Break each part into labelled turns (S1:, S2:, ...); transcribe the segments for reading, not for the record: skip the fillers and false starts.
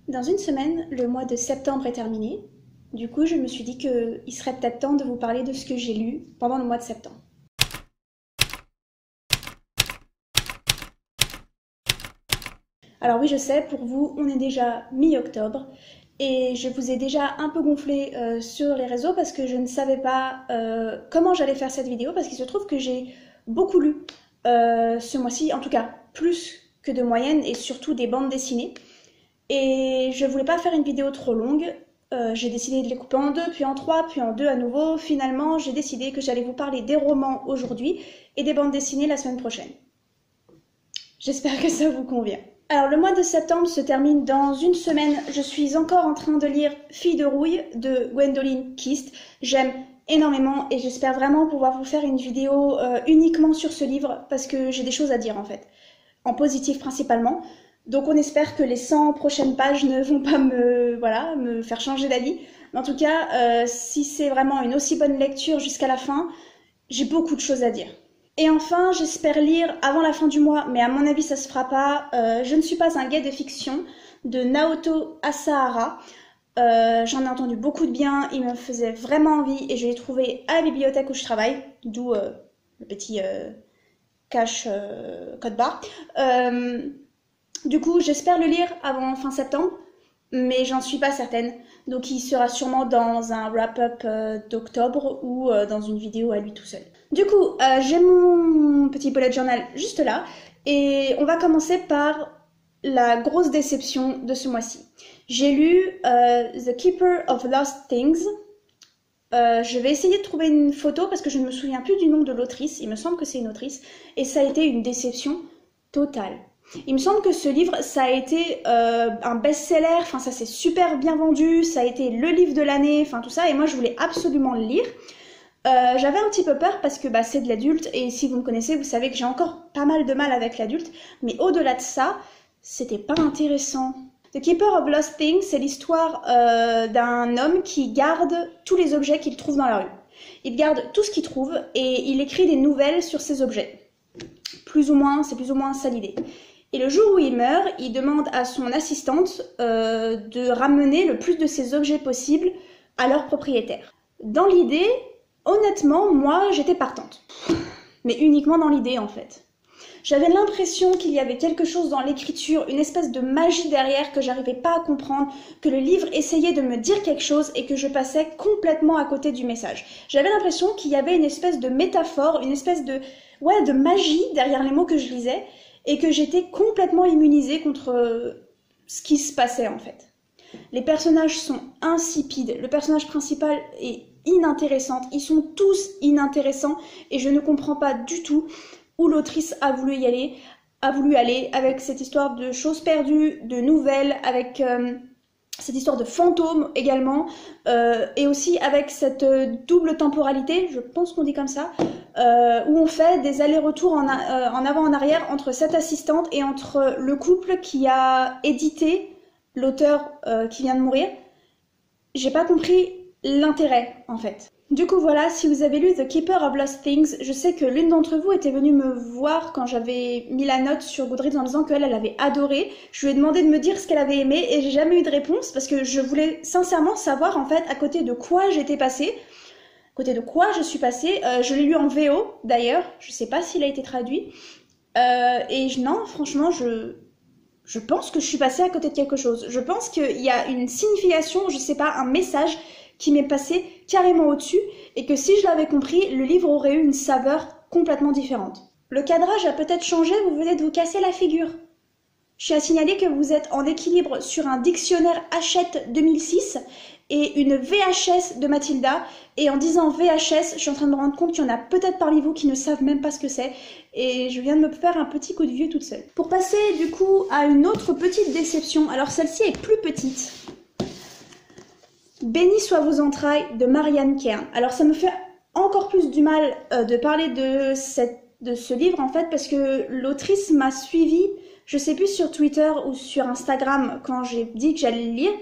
S1: Dans une semaine, le mois de septembre est terminé. Du coup, je me suis dit qu'il serait peut-être temps de vous parler de ce que j'ai lu pendant le mois de septembre. Alors oui, je sais, pour vous, on est déjà mi-octobre et je vous ai déjà un peu gonflé sur les réseaux parce que je ne savais pas comment j'allais faire cette vidéo parce qu'il se trouve que j'ai beaucoup lu ce mois-ci, en tout cas plus que de moyenne et surtout des bandes dessinées. Et je voulais pas faire une vidéo trop longue, j'ai décidé de les couper en deux, puis en trois, puis en deux à nouveau. Finalement, j'ai décidé que j'allais vous parler des romans aujourd'hui et des bandes dessinées la semaine prochaine. J'espère que ça vous convient. Alors le mois de septembre se termine dans une semaine. Je suis encore en train de lire Fille de rouille de Gwendoline Kist. J'aime énormément et j'espère vraiment pouvoir vous faire une vidéo uniquement sur ce livre parce que j'ai des choses à dire en fait, en positif principalement. Donc on espère que les 100 prochaines pages ne vont pas me faire changer d'avis. Mais en tout cas, si c'est vraiment une aussi bonne lecture jusqu'à la fin, j'ai beaucoup de choses à dire. Et enfin, j'espère lire avant la fin du mois, mais à mon avis ça se fera pas, Je ne suis pas un gay de fiction de Naoto Asahara. J'en ai entendu beaucoup de bien, il me faisait vraiment envie et je l'ai trouvé à la bibliothèque où je travaille, d'où le petit cache code barre. Du coup, j'espère le lire avant fin septembre, mais j'en suis pas certaine. Donc il sera sûrement dans un wrap-up d'octobre ou dans une vidéo à lui tout seul. Du coup, j'ai mon petit bullet journal juste là, et on va commencer par la grosse déception de ce mois-ci. J'ai lu The Keeper of Lost Things. Je vais essayer de trouver une photo parce que je ne me souviens plus du nom de l'autrice, il me semble que c'est une autrice, et ça a été une déception totale. Il me semble que ce livre, ça a été un best-seller, enfin ça s'est super bien vendu, ça a été le livre de l'année, enfin tout ça, et moi je voulais absolument le lire. J'avais un petit peu peur parce que c'est de l'adulte, et si vous me connaissez, vous savez que j'ai encore pas mal de mal avec l'adulte, mais au-delà de ça, c'était pas intéressant. The Keeper of Lost Things, c'est l'histoire d'un homme qui garde tous les objets qu'il trouve dans la rue. Il garde tout ce qu'il trouve, et il écrit des nouvelles sur ces objets. C'est plus ou moins ça l'idée. Et le jour où il meurt, il demande à son assistante de ramener le plus de ces objets possibles à leur propriétaire. Dans l'idée, honnêtement, moi, j'étais partante. Mais uniquement dans l'idée, en fait. J'avais l'impression qu'il y avait quelque chose dans l'écriture, une espèce de magie derrière que j'arrivais pas à comprendre, que le livre essayait de me dire quelque chose et que je passais complètement à côté du message. J'avais l'impression qu'il y avait une espèce de métaphore, une espèce de magie derrière les mots que je lisais, et que j'étais complètement immunisée contre ce qui se passait en fait. Les personnages sont insipides, le personnage principal est inintéressant, ils sont tous inintéressants et je ne comprends pas du tout où l'autrice a voulu aller avec cette histoire de choses perdues, de nouvelles, avec cette histoire de fantômes également, et aussi avec cette double temporalité, je pense qu'on dit comme ça, où on fait des allers-retours en avant en arrière entre cette assistante et entre le couple qui a édité l'auteur qui vient de mourir. J'ai pas compris l'intérêt en fait. Du coup voilà, si vous avez lu The Keeper of Lost Things, je sais que l'une d'entre vous était venue me voir quand j'avais mis la note sur Goodreads en disant qu'elle avait adoré. Je lui ai demandé de me dire ce qu'elle avait aimé et j'ai jamais eu de réponse parce que je voulais sincèrement savoir en fait à côté de quoi j'étais passée, à côté de quoi je suis passée. Je l'ai lu en VO d'ailleurs, je sais pas s'il a été traduit. Non, franchement, je pense que je suis passée à côté de quelque chose. Je pense qu'il y a une signification, je sais pas, un message qui m'est passé carrément au-dessus et que si je l'avais compris, le livre aurait eu une saveur complètement différente. Le cadrage a peut-être changé, vous venez de vous casser la figure. Je suis à signaler que vous êtes en équilibre sur un dictionnaire Hachette 2006 et une VHS de Mathilda. Et en disant VHS, je suis en train de me rendre compte qu'il y en a peut-être parmi vous qui ne savent même pas ce que c'est. Et je viens de me faire un petit coup de vieux toute seule. Pour passer du coup à une autre petite déception, alors celle-ci est plus petite. Béni soient vos entrailles de Marianne Kern. Alors ça me fait encore plus du mal de parler de ce livre en fait parce que l'autrice m'a suivie, je sais plus sur Twitter ou sur Instagram quand j'ai dit que j'allais le lire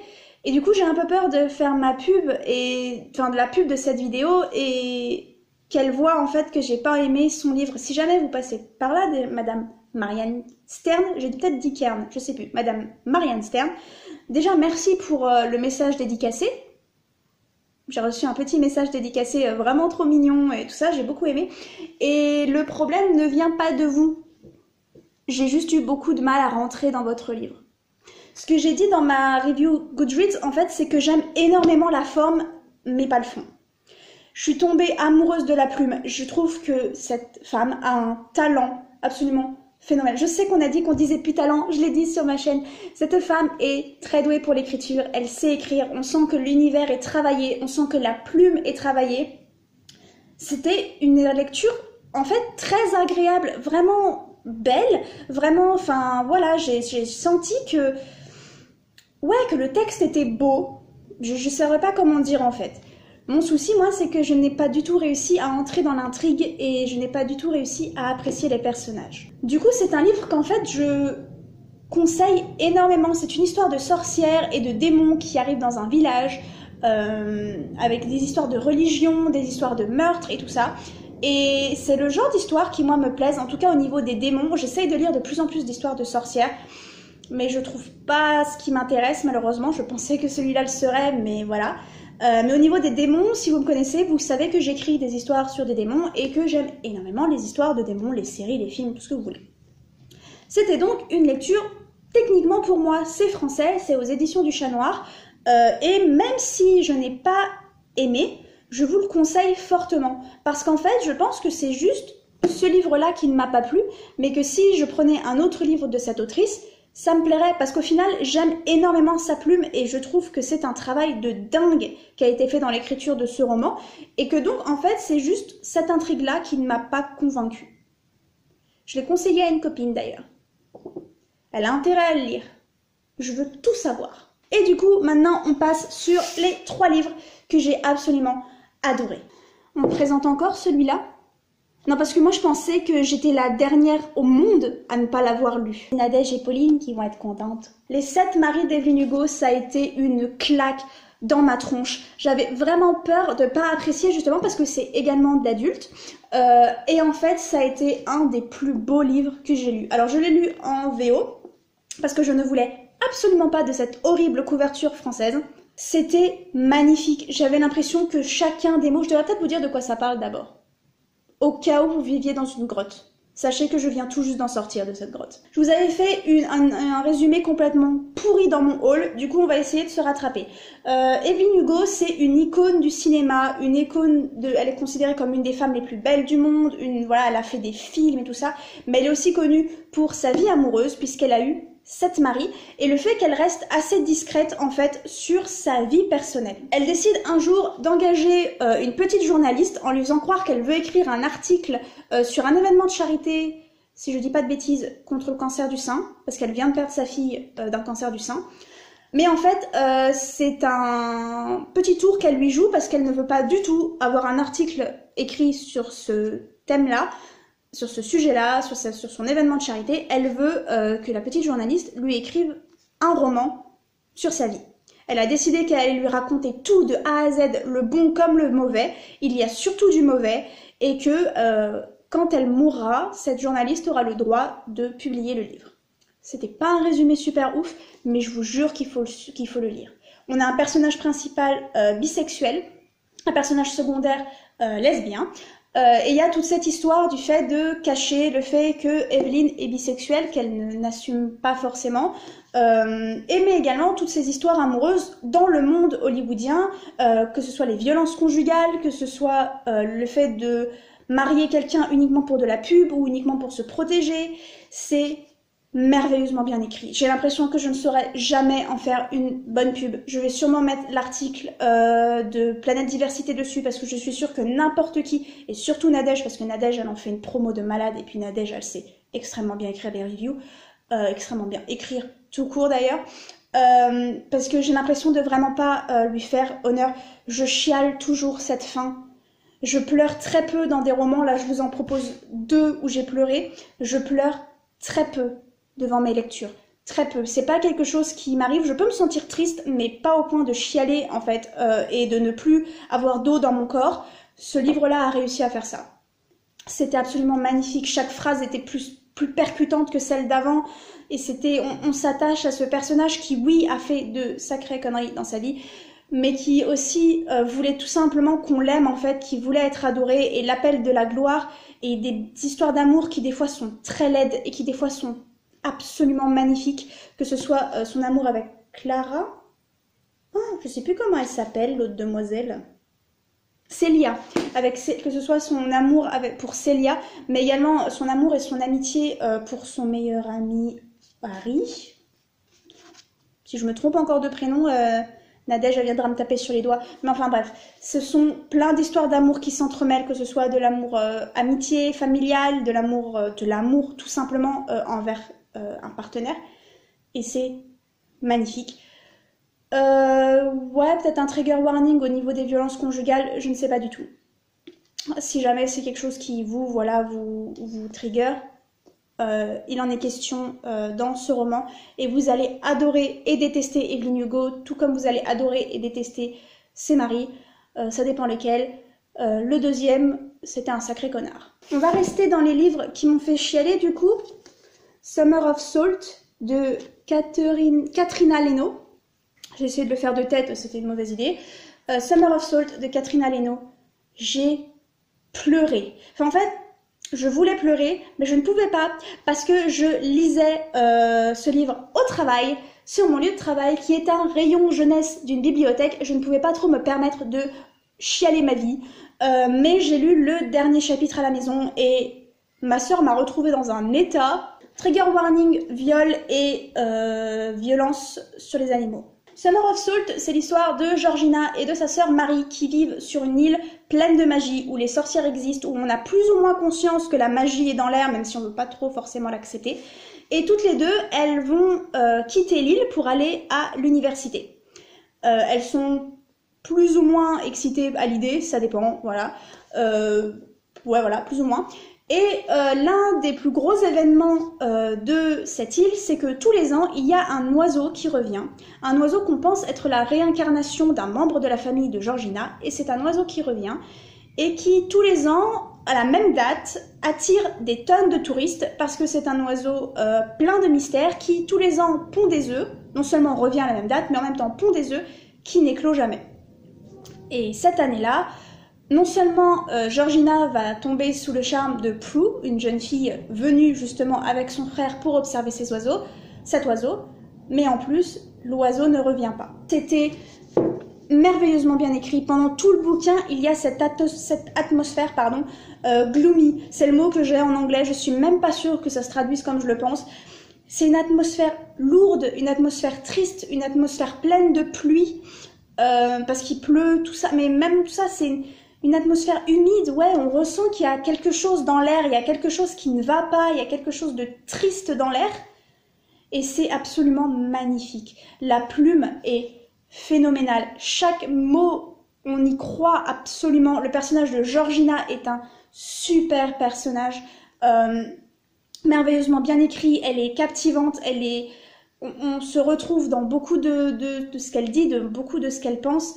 S1: et du coup j'ai un peu peur de faire ma pub de la pub de cette vidéo et qu'elle voit en fait que j'ai pas aimé son livre. Si jamais vous passez par là, Madame Marianne Stern, j'ai peut-être dit Kern, je sais plus, Madame Marianne Stern, Déjà, merci pour le message dédicacé. J'ai reçu un petit message dédicacé vraiment trop mignon et tout ça, j'ai beaucoup aimé. Et le problème ne vient pas de vous. J'ai juste eu beaucoup de mal à rentrer dans votre livre. Ce que j'ai dit dans ma review Goodreads, en fait, c'est que j'aime énormément la forme, mais pas le fond. Je suis tombée amoureuse de la plume. Je trouve que cette femme a un talent absolument phénoménal. Je sais qu'on a dit qu'on disait plus talent, je l'ai dit sur ma chaîne. Cette femme est très douée pour l'écriture, elle sait écrire, on sent que l'univers est travaillé, on sent que la plume est travaillée. C'était une lecture, en fait, très agréable, vraiment belle, vraiment, enfin, voilà, j'ai senti que, ouais, que le texte était beau. Je ne saurais pas comment dire, en fait. Mon souci, moi, c'est que je n'ai pas du tout réussi à entrer dans l'intrigue et je n'ai pas du tout réussi à apprécier les personnages. Du coup, c'est un livre qu'en fait, je conseille énormément. C'est une histoire de sorcières et de démons qui arrivent dans un village, avec des histoires de religion, des histoires de meurtre et tout ça. Et c'est le genre d'histoire qui, moi, me plaise. En tout cas, au niveau des démons, j'essaye de lire de plus en plus d'histoires de sorcières. Mais je trouve pas ce qui m'intéresse, malheureusement. Je pensais que celui-là le serait, mais voilà. Mais au niveau des démons, si vous me connaissez, vous savez que j'écris des histoires sur des démons et que j'aime énormément les histoires de démons, les séries, les films, tout ce que vous voulez. C'était donc une lecture, techniquement pour moi, c'est français, c'est aux éditions du Chat Noir. Et même si je n'ai pas aimé, je vous le conseille fortement. Parce qu'en fait, je pense que c'est juste ce livre-là qui ne m'a pas plu, mais que si je prenais un autre livre de cette autrice, ça me plairait parce qu'au final, j'aime énormément sa plume et je trouve que c'est un travail de dingue qui a été fait dans l'écriture de ce roman et que donc, en fait, c'est juste cette intrigue-là qui ne m'a pas convaincue. Je l'ai conseillé à une copine d'ailleurs. Elle a intérêt à le lire. Je veux tout savoir. Et du coup, maintenant, on passe sur les 3 livres que j'ai absolument adorés. On présente encore celui-là. Non, parce que moi, je pensais que j'étais la dernière au monde à ne pas l'avoir lu. Nadège et Pauline qui vont être contentes. Les 7 maris d'Evelyn Hugo, ça a été une claque dans ma tronche. J'avais vraiment peur de ne pas apprécier, justement, parce que c'est également d'adultes. Et en fait, ça a été un des plus beaux livres que j'ai lu. Alors, je l'ai lu en VO, parce que je ne voulais absolument pas de cette horrible couverture française. C'était magnifique. J'avais l'impression que chacun des mots... Je devrais peut-être vous dire de quoi ça parle d'abord. Au cas où vous viviez dans une grotte. Sachez que je viens tout juste d'en sortir de cette grotte. Je vous avais fait un résumé complètement pourri dans mon haul, du coup on va essayer de se rattraper. Evelyn Hugo, c'est une icône du cinéma, une icône elle est considérée comme une des femmes les plus belles du monde, voilà, elle a fait des films et tout ça, mais elle est aussi connue pour sa vie amoureuse, puisqu'elle a eu 7 maris, et le fait qu'elle reste assez discrète en fait sur sa vie personnelle. Elle décide un jour d'engager une petite journaliste en lui faisant croire qu'elle veut écrire un article sur un événement de charité, si je dis pas de bêtises, contre le cancer du sein, parce qu'elle vient de perdre sa fille d'un cancer du sein. Mais en fait, c'est un petit tour qu'elle lui joue parce qu'elle ne veut pas du tout avoir un article écrit sur ce thème-là, sur ce sujet-là, sur son événement de charité. Elle veut que la petite journaliste lui écrive un roman sur sa vie. Elle a décidé qu'elle allait lui raconter tout de A à Z, le bon comme le mauvais. Il y a surtout du mauvais et que quand elle mourra, cette journaliste aura le droit de publier le livre. C'était pas un résumé super ouf, mais je vous jure qu'il faut le lire. On a un personnage principal bisexuel, un personnage secondaire lesbien, et il y a toute cette histoire du fait de cacher le fait que Evelyn est bisexuelle, qu'elle n'assume pas forcément, mais également toutes ces histoires amoureuses dans le monde hollywoodien, que ce soit les violences conjugales, que ce soit le fait de marier quelqu'un uniquement pour de la pub ou uniquement pour se protéger. C'est merveilleusement bien écrit. J'ai l'impression que je ne saurais jamais en faire une bonne pub. Je vais sûrement mettre l'article de Planète Diversité dessus parce que je suis sûre que n'importe qui, et surtout Nadège, parce que Nadège elle en fait une promo de malade et puis Nadège elle sait extrêmement bien écrire des reviews, extrêmement bien écrire tout court d'ailleurs, parce que j'ai l'impression de vraiment pas lui faire honneur. Je chiale toujours cette fin. Je pleure très peu dans des romans, là je vous en propose 2 où j'ai pleuré. Je pleure très peu devant mes lectures. Très peu. C'est pas quelque chose qui m'arrive. Je peux me sentir triste, mais pas au point de chialer, en fait, et de ne plus avoir d'eau dans mon corps. Ce livre-là a réussi à faire ça. C'était absolument magnifique. Chaque phrase était plus plus percutante que celle d'avant. Et on s'attache à ce personnage qui, oui, a fait de sacrées conneries dans sa vie, mais qui aussi voulait tout simplement qu'on l'aime en fait, qui voulait être adoré, et l'appel de la gloire, et des histoires d'amour qui des fois sont très laides, et qui des fois sont absolument magnifiques, que ce soit son amour avec Clara, je sais plus comment elle s'appelle, l'autre demoiselle, Célia, que ce soit son amour pour Célia, mais également son amour et son amitié pour son meilleur ami Harry. Si je me trompe encore de prénom, Nadège elle viendra me taper sur les doigts. Mais enfin bref, ce sont plein d'histoires d'amour qui s'entremêlent, que ce soit de l'amour amitié, familial, de l'amour tout simplement envers un partenaire. Et c'est magnifique. Ouais, peut-être un trigger warning au niveau des violences conjugales, je ne sais pas du tout. Si jamais c'est quelque chose qui vous trigger, il en est question dans ce roman, et vous allez adorer et détester Evelyn Hugo, tout comme vous allez adorer et détester ses maris, ça dépend lesquels. Le deuxième, c'était un sacré connard. On va rester dans les livres qui m'ont fait chialer du coup. Summer of Salt de Katrina Leno. J'ai essayé de le faire de tête, c'était une mauvaise idée. Summer of Salt de Katrina Leno. J'ai pleuré. Enfin, en fait, je voulais pleurer, mais je ne pouvais pas parce que je lisais ce livre au travail, sur mon lieu de travail, qui est un rayon jeunesse d'une bibliothèque. Je ne pouvais pas trop me permettre de chialer ma vie, mais j'ai lu le dernier chapitre à la maison et ma sœur m'a retrouvée dans un état. Trigger warning, viol et violence sur les animaux. Summer of Salt, c'est l'histoire de Georgina et de sa sœur Marie qui vivent sur une île pleine de magie, où les sorcières existent, où on a plus ou moins conscience que la magie est dans l'air, même si on ne veut pas trop forcément l'accepter. Et toutes les deux, elles vont quitter l'île pour aller à l'université. Elles sont plus ou moins excitées à l'idée, ça dépend, voilà. Ouais, voilà, plus ou moins. Et l'un des plus gros événements de cette île, c'est que tous les ans, il y a un oiseau qui revient. Un oiseau qu'on pense être la réincarnation d'un membre de la famille de Georgina. Et c'est un oiseau qui revient et qui, tous les ans, à la même date, attire des tonnes de touristes parce que c'est un oiseau plein de mystères qui, tous les ans, pond des œufs. Non seulement revient à la même date, mais en même temps pond des œufs qui n'éclosent jamais. Et cette année-là, non seulement Georgina va tomber sous le charme de Prue, une jeune fille venue justement avec son frère pour observer cet oiseau, mais en plus, l'oiseau ne revient pas. C'était merveilleusement bien écrit. Pendant tout le bouquin, il y a cette atmosphère gloomy. C'est le mot que j'ai en anglais, je suis même pas sûre que ça se traduise comme je le pense. C'est une atmosphère lourde, une atmosphère triste, une atmosphère pleine de pluie, parce qu'il pleut, tout ça, mais même tout ça, c'est une atmosphère humide, ouais, on ressent qu'il y a quelque chose dans l'air, il y a quelque chose qui ne va pas, il y a quelque chose de triste dans l'air, et c'est absolument magnifique. La plume est phénoménale, chaque mot, on y croit absolument. Le personnage de Georgina est un super personnage, merveilleusement bien écrit, elle est captivante, on se retrouve dans beaucoup de ce qu'elle dit, de beaucoup de ce qu'elle pense.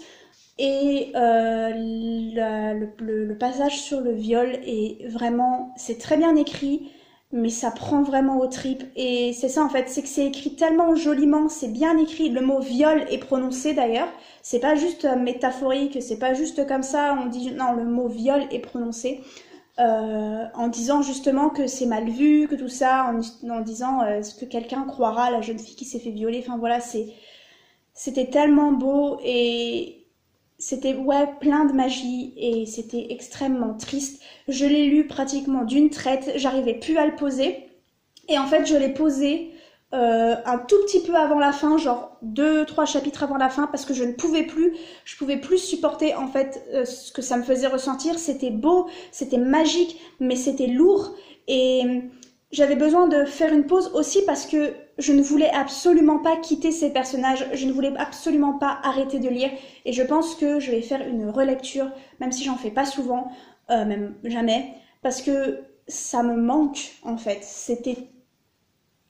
S1: Et le passage sur le viol est vraiment, c'est très bien écrit, mais ça prend vraiment aux tripes. Et c'est ça en fait, c'est que c'est écrit tellement joliment, c'est bien écrit. Le mot viol est prononcé d'ailleurs, c'est pas juste métaphorique, c'est pas juste comme ça, on dit non, le mot viol est prononcé. En disant justement que c'est mal vu, que tout ça, en disant est-ce que quelqu'un croira la jeune fille qui s'est fait violer. Enfin voilà, c'était tellement beau et c'était plein de magie et c'était extrêmement triste. Je l'ai lu pratiquement d'une traite, j'arrivais plus à le poser. Et en fait, je l'ai posé un tout petit peu avant la fin, genre 2-3 chapitres avant la fin, parce que je pouvais plus supporter en fait ce que ça me faisait ressentir. C'était beau, c'était magique, mais c'était lourd et j'avais besoin de faire une pause aussi parce que je ne voulais absolument pas quitter ces personnages, je ne voulais absolument pas arrêter de lire et je pense que je vais faire une relecture, même si j'en fais pas souvent, même jamais, parce que ça me manque en fait. C'était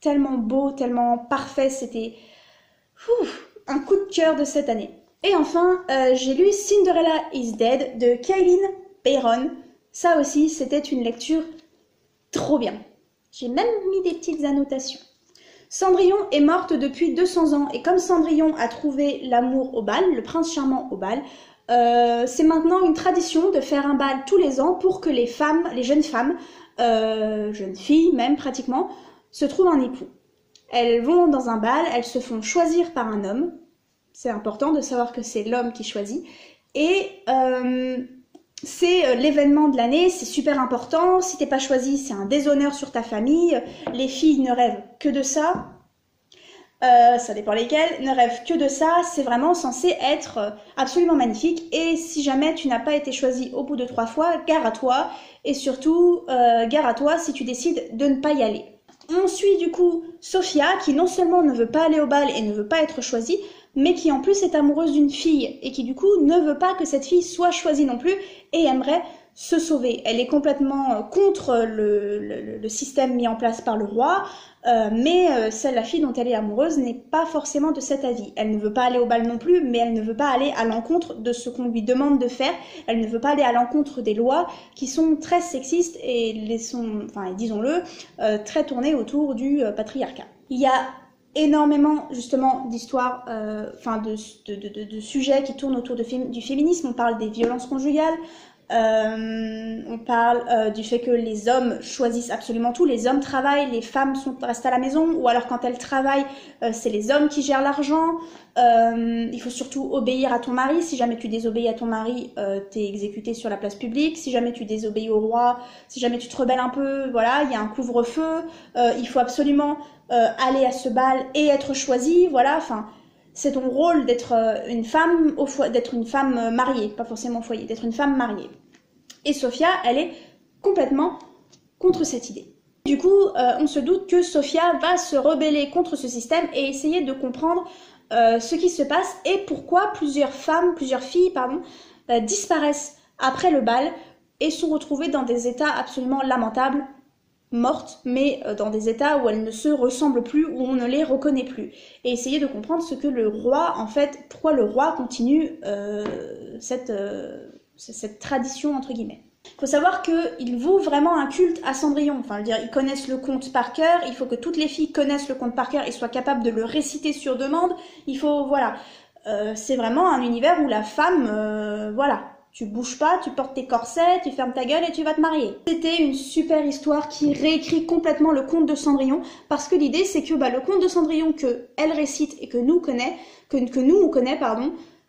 S1: tellement beau, tellement parfait, c'était un coup de cœur de cette année. Et enfin, j'ai lu Cinderella is Dead de Kailyn Byron. Ça aussi, c'était une lecture trop bien. J'ai même mis des petites annotations. Cendrillon est morte depuis 200 ans et comme Cendrillon a trouvé l'amour au bal, le prince charmant au bal, c'est maintenant une tradition de faire un bal tous les ans pour que les femmes, les jeunes femmes, jeunes filles même pratiquement, se trouvent un époux. Elles vont dans un bal, elles se font choisir par un homme. C'est important de savoir que c'est l'homme qui choisit. Et c'est l'événement de l'année, c'est super important. Si t'es pas choisi, c'est un déshonneur sur ta famille. Les filles ne rêvent que de ça. Ça dépend lesquelles, ne rêvent que de ça. C'est vraiment censé être absolument magnifique. Et si jamais tu n'as pas été choisi au bout de 3 fois, gare à toi. Et surtout, gare à toi si tu décides de ne pas y aller. On suit du coup Sophia qui non seulement ne veut pas aller au bal et ne veut pas être choisie, mais qui en plus est amoureuse d'une fille et qui du coup ne veut pas que cette fille soit choisie non plus et aimerait se sauver. Elle est complètement contre le système mis en place par le roi, mais la fille dont elle est amoureuse n'est pas forcément de cet avis. Elle ne veut pas aller au bal non plus, mais elle ne veut pas aller à l'encontre de ce qu'on lui demande de faire. Elle ne veut pas aller à l'encontre des lois qui sont très sexistes et disons-le, très tournées autour du patriarcat. Il y a énormément justement d'histoires, de sujets qui tournent autour du féminisme. On parle des violences conjugales, on parle du fait que les hommes choisissent absolument tout, les hommes travaillent, les femmes restent à la maison, ou alors quand elles travaillent, c'est les hommes qui gèrent l'argent. Il faut surtout obéir à ton mari. Si jamais tu désobéis à ton mari, t'es exécuté sur la place publique. Si jamais tu désobéis au roi, si jamais tu te rebelles un peu, voilà, il y a un couvre-feu. Il faut absolument aller à ce bal et être choisi, voilà, enfin, c'est ton rôle d'être une femme mariée, pas forcément au foyer, d'être une femme mariée. Et Sophia, elle est complètement contre cette idée. Du coup, on se doute que Sophia va se rebeller contre ce système et essayer de comprendre ce qui se passe et pourquoi plusieurs filles, disparaissent après le bal et sont retrouvées dans des états absolument lamentables, mortes, mais dans des états où elles ne se ressemblent plus, où on ne les reconnaît plus. Et essayer de comprendre ce que le roi, en fait, pourquoi le roi continue cette tradition, entre guillemets. Il faut savoir qu'il vaut vraiment un culte à Cendrillon. Enfin, je veux dire, ils connaissent le conte par cœur, il faut que toutes les filles connaissent le conte par cœur et soient capables de le réciter sur demande. Il faut, voilà. C'est vraiment un univers où la femme, voilà. Tu bouges pas, tu portes tes corsets, tu fermes ta gueule et tu vas te marier. C'était une super histoire qui réécrit complètement le conte de Cendrillon, parce que l'idée c'est que le conte de Cendrillon que elle récite et que nous on connaît,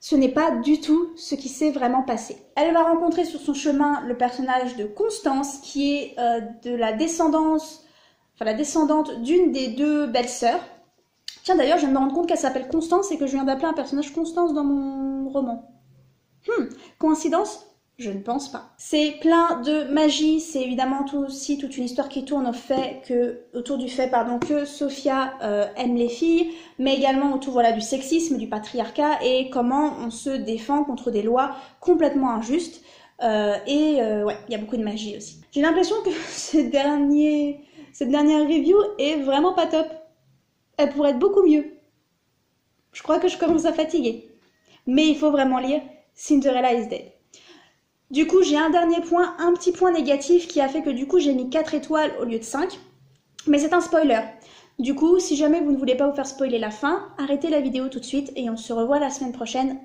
S1: ce n'est pas du tout ce qui s'est vraiment passé. Elle va rencontrer sur son chemin le personnage de Constance, qui est la descendante d'une des 2 belles-sœurs. Tiens, d'ailleurs, je viens de me rendre compte qu'elle s'appelle Constance et que je viens d'appeler un personnage Constance dans mon roman. Coïncidence? Je ne pense pas. C'est plein de magie, c'est évidemment aussi toute une histoire qui tourne autour du fait que Sophia aime les filles, mais également autour du sexisme, du patriarcat et comment on se défend contre des lois complètement injustes. Ouais, il y a beaucoup de magie aussi. J'ai l'impression que cette dernière review est vraiment pas top. Elle pourrait être beaucoup mieux. Je crois que je commence à fatiguer. Mais il faut vraiment lire Cinderella is Dead. Du coup, j'ai un petit point négatif qui a fait que du coup j'ai mis 4 étoiles au lieu de 5. Mais c'est un spoiler. Du coup, si jamais vous ne voulez pas vous faire spoiler la fin, arrêtez la vidéo tout de suite et on se revoit la semaine prochaine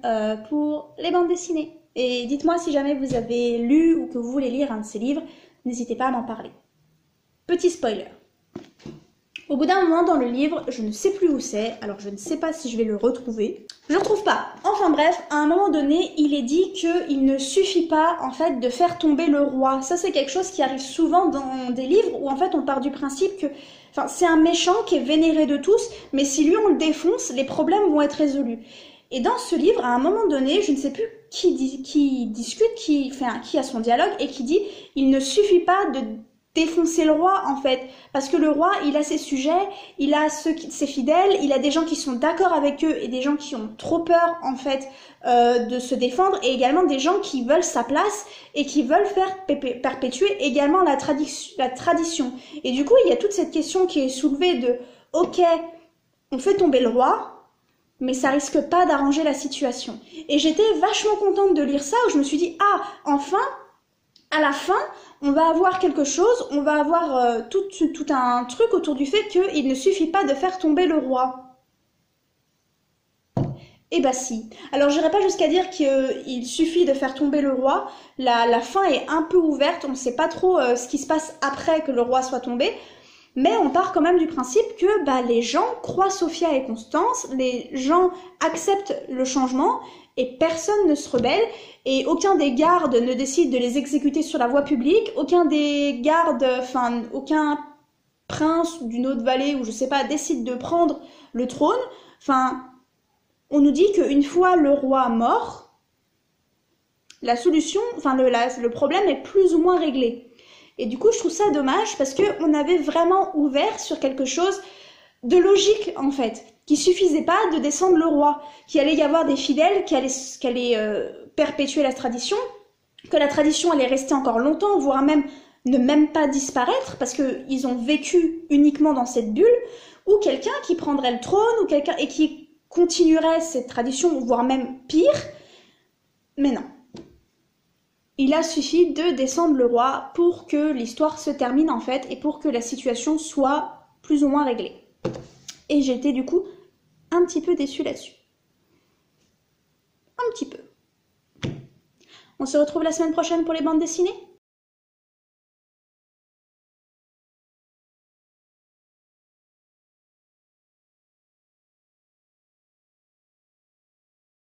S1: pour les bandes dessinées. Et dites-moi si jamais vous avez lu ou que vous voulez lire un de ces livres, n'hésitez pas à m'en parler. Petit spoiler. Au bout d'un moment dans le livre, je ne sais plus où c'est, alors je ne sais pas si je vais le retrouver. Je ne le retrouve pas. Enfin bref, à un moment donné, il est dit qu'il ne suffit pas en fait de faire tomber le roi. Ça c'est quelque chose qui arrive souvent dans des livres où en fait on part du principe que c'est un méchant qui est vénéré de tous, mais si lui on le défonce, les problèmes vont être résolus. Et dans ce livre, à un moment donné, je ne sais plus qui a son dialogue et qui dit « il ne suffit pas de défoncer le roi en fait, parce que le roi il a ses sujets, il a ses fidèles, il a des gens qui sont d'accord avec eux et des gens qui ont trop peur en fait de se défendre et également des gens qui veulent sa place et qui veulent faire perpétuer également la tradition. Et du coup il y a toute cette question qui est soulevée de ok, on fait tomber le roi, mais ça risque pas d'arranger la situation. Et j'étais vachement contente de lire ça où je me suis dit ah enfin à la fin, on va avoir quelque chose, on va avoir tout un truc autour du fait qu'il ne suffit pas de faire tomber le roi. Eh bah si. Alors j'irai pas jusqu'à dire qu'il suffit de faire tomber le roi. La fin est un peu ouverte, on ne sait pas trop ce qui se passe après que le roi soit tombé. Mais on part quand même du principe que bah, les gens croient Sophia et Constance, les gens acceptent le changement et personne ne se rebelle et aucun des gardes ne décide de les exécuter sur la voie publique, aucun des gardes, enfin aucun prince d'une autre vallée ou je sais pas décide de prendre le trône. Enfin, on nous dit qu'une fois le roi mort, la solution, enfin le problème est plus ou moins réglé. Et du coup, je trouve ça dommage parce qu'on avait vraiment ouvert sur quelque chose de logique, en fait, qui suffisait pas de descendre le roi, qu'il allait y avoir des fidèles, qui allaient perpétuer la tradition, que la tradition allait rester encore longtemps, voire même ne même pas disparaître, parce qu'ils ont vécu uniquement dans cette bulle, ou quelqu'un qui prendrait le trône, ou quelqu'un et qui continuerait cette tradition, voire même pire. Mais non. Il a suffi de descendre le roi pour que l'histoire se termine en fait et pour que la situation soit plus ou moins réglée. Et j'étais du coup un petit peu déçue là-dessus. Un petit peu. On se retrouve la semaine prochaine pour les bandes dessinées ?